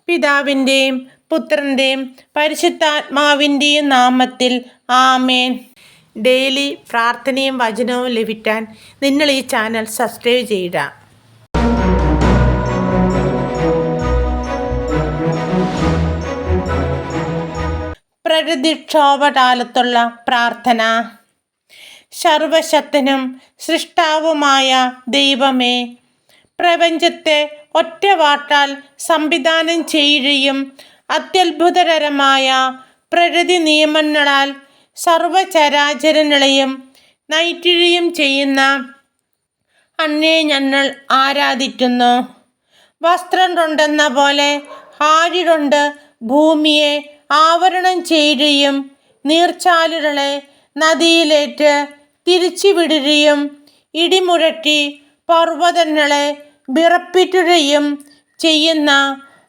പിതാവിൻ്റെയും പുത്രൻ്റെയും പരിശുദ്ധാത്മാവിൻ്റെയും നാമത്തിൽ ആമേൻ. ഡെയിലി പ്രാർത്ഥനയും വചനവും ലഭിക്കാൻ നിങ്ങൾ ഈ ചാനൽ സബ്സ്ക്രൈബ് ചെയ്യുക. പ്രകൃതിക്ഷോഭകാലത്തുള്ള പ്രാർത്ഥന. സർവശക്തനും സൃഷ്ടാവുമായ ദൈവമേ, പ്രപഞ്ചത്തെ ഒറ്റ വാക്കാൽ സംവിധാനം ചെയ്യുകയും അത്യത്ഭുതകരമായ പ്രകൃതി നിയമങ്ങളാൽ സർവചരാചരങ്ങളെയും നയിക്കുകയും ചെയ്യുന്ന അങ്ങയെ ഞങ്ങൾ ആരാധിക്കുന്നു. വസ്ത്രം കൊണ്ടെന്ന പോലെ ആഴി കൊണ്ട് ഭൂമിയെ ആവരണം ചെയ്യുകയും നീർച്ചാലുകളെ നദിയിലേക്ക് തിരിച്ചുവിടുകയും ഇടിമുഴക്കി പർവ്വതങ്ങളെ വിറപ്പിക്കുകയും ചെയ്യുന്ന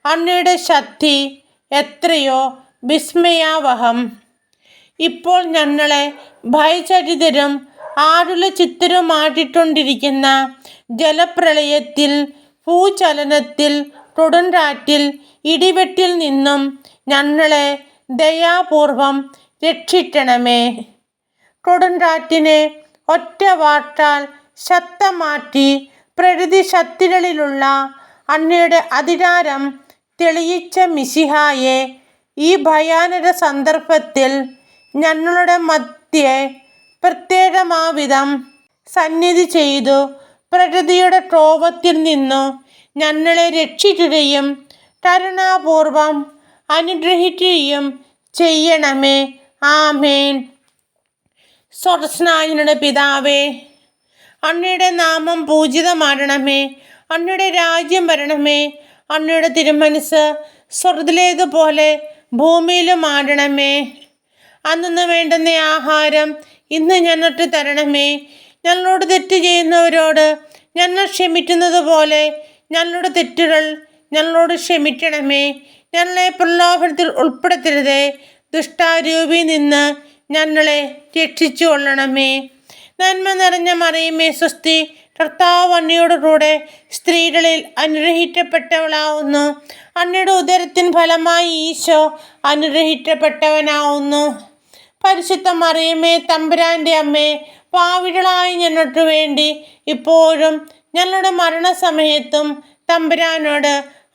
അങ്ങയുടെ ശക്തി എത്രയോ വിസ്മയാവഹം. ഇപ്പോൾ ഞങ്ങളെ ഭയചകിതരും ആകുല ചിത്തരുമാക്കിക്കൊണ്ടിരിക്കുന്ന ജലപ്രളയത്തിൽ, ഭൂചലനത്തിൽ, കൊടുങ്കാറ്റിൽ, ഇടിവെട്ടിൽ നിന്നും ഞങ്ങളെ ദയാപൂർവം രക്ഷിക്കണമേ. കൊടുങ്കാറ്റിനെ ഒറ്റ വാക്കാൽ ശക്തമാക്കി പ്രകൃതി ശക്തികളിലുള്ള അങ്ങയുടെ അധികാരം തെളിയിച്ച മിശിഹായെ, ഈ ഭയാനക സന്ദർഭത്തിൽ ഞങ്ങളുടെ മധ്യേ പ്രത്യേകമാവിധം സന്നിധി ചെയ്തു പ്രകൃതിയുടെ ക്ഷോഭത്തിൽ നിന്നു ഞങ്ങളെ രക്ഷിക്കുകയും കരുണാപൂർവം അനുഗ്രഹിക്കുകയും ചെയ്യണമേ. ആമേൻ. സ്വർഗസ്നായരുടെ പിതാവേ, അങ്ങയുടെ നാമം പൂജിതമാകണമേ. അങ്ങയുടെ രാജ്യം വരണമേ. അങ്ങയുടെ തിരുമനസ്സ് സ്വർഗ്ഗത്തിലേതുപോലെ ഭൂമിയിലും ആകണമേ. അന്നു വേണ്ടുന്ന ആഹാരം ഇന്ന് ഞങ്ങൾക്ക് തരണമേ. ഞങ്ങളോട് തെറ്റ് ചെയ്യുന്നവരോട് ഞങ്ങൾ ക്ഷമിക്കുന്നത് പോലെ ഞങ്ങളുടെ തെറ്റുകൾ ഞങ്ങളോട് ക്ഷമിക്കണമേ. ഞങ്ങളെ പ്രലോഭനത്തിൽ ഉൾപ്പെടുത്തരുതേ, ദുഷ്ടാരൂപിയിൽ നിന്ന് ഞങ്ങളെ രക്ഷിച്ചു കൊള്ളണമേ. നന്മ നിറഞ്ഞ മറിയമേ സ്വസ്തി, കർത്താവ് അങ്ങയോടുകൂടെ സ്ത്രീകളിൽ അനുഗ്രഹിക്കപ്പെട്ടവളാവുന്നു. അങ്ങയുടെ ഉദരത്തിൻ ഫലമായി ഈശോ അനുഗ്രഹിക്കപ്പെട്ടവനാവുന്നു. പരിശുദ്ധ മറിയമേ തമ്പുരാൻ്റെ അമ്മേ, പാപികളായ ഞങ്ങൾക്ക് വേണ്ടി ഇപ്പോഴും ഞങ്ങളുടെ മരണസമയത്തും തമ്പുരാനോട്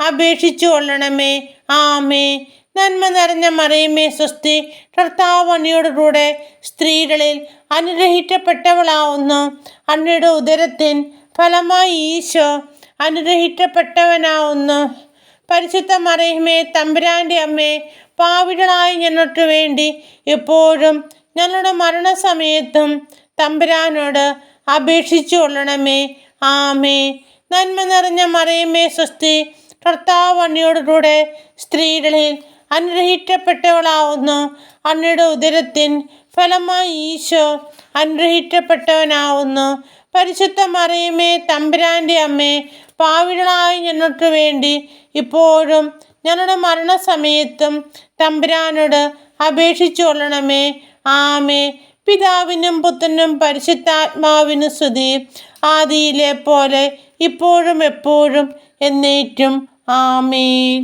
അപേക്ഷിച്ചു കൊള്ളണമേ. ആമേ. നന്മ നിറഞ്ഞ മറിയമേ സ്വസ്തി, കർത്താവ് അങ്ങയോടുകൂടെ സ്ത്രീകളിൽ അനുഗ്രഹിക്കപ്പെട്ടവളാവുന്നു. അങ്ങയുടെ ഉദരത്തിൻ ഫലമായി ഈശോ അനുഗ്രഹിക്കപ്പെട്ടവനാവുന്നു. പരിശുദ്ധ മറിയമേ തമ്പുരാൻ്റെ അമ്മേ, പാപികളായ ഞങ്ങൾക്ക് വേണ്ടി എപ്പോഴും ഞങ്ങളുടെ മരണസമയത്തും തമ്പുരാനോട് അപേക്ഷിച്ചു കൊള്ളണമേ. ആമേ. നന്മ നിറഞ്ഞ മറിയമേ സ്വസ്തി, കർത്താവ് അങ്ങയോടുകൂടെ സ്ത്രീകളിൽ അനുഗ്രഹിക്കപ്പെട്ടവളാവുന്നു. അങ്ങയുടെ ഉദരത്തിൻ ഫലമായി ഈശോ അനുഗ്രഹിക്കപ്പെട്ടവനാവുന്നു. പരിശുദ്ധ മറിയമേ തമ്പുരാൻ്റെ അമ്മേ, പാപികളായ ഞങ്ങൾക്ക് വേണ്ടി ഇപ്പോഴും ഞങ്ങളുടെ മരണസമയത്തും തമ്പുരാനോട് അപേക്ഷിച്ചു കൊള്ളണമേ. ആമേ. പിതാവിനും പുത്രനും പരിശുദ്ധാത്മാവിനും സ്തുതി, ആദിയിലെ പോലെ ഇപ്പോഴും എപ്പോഴും എന്നേക്കും. ആമേൻ.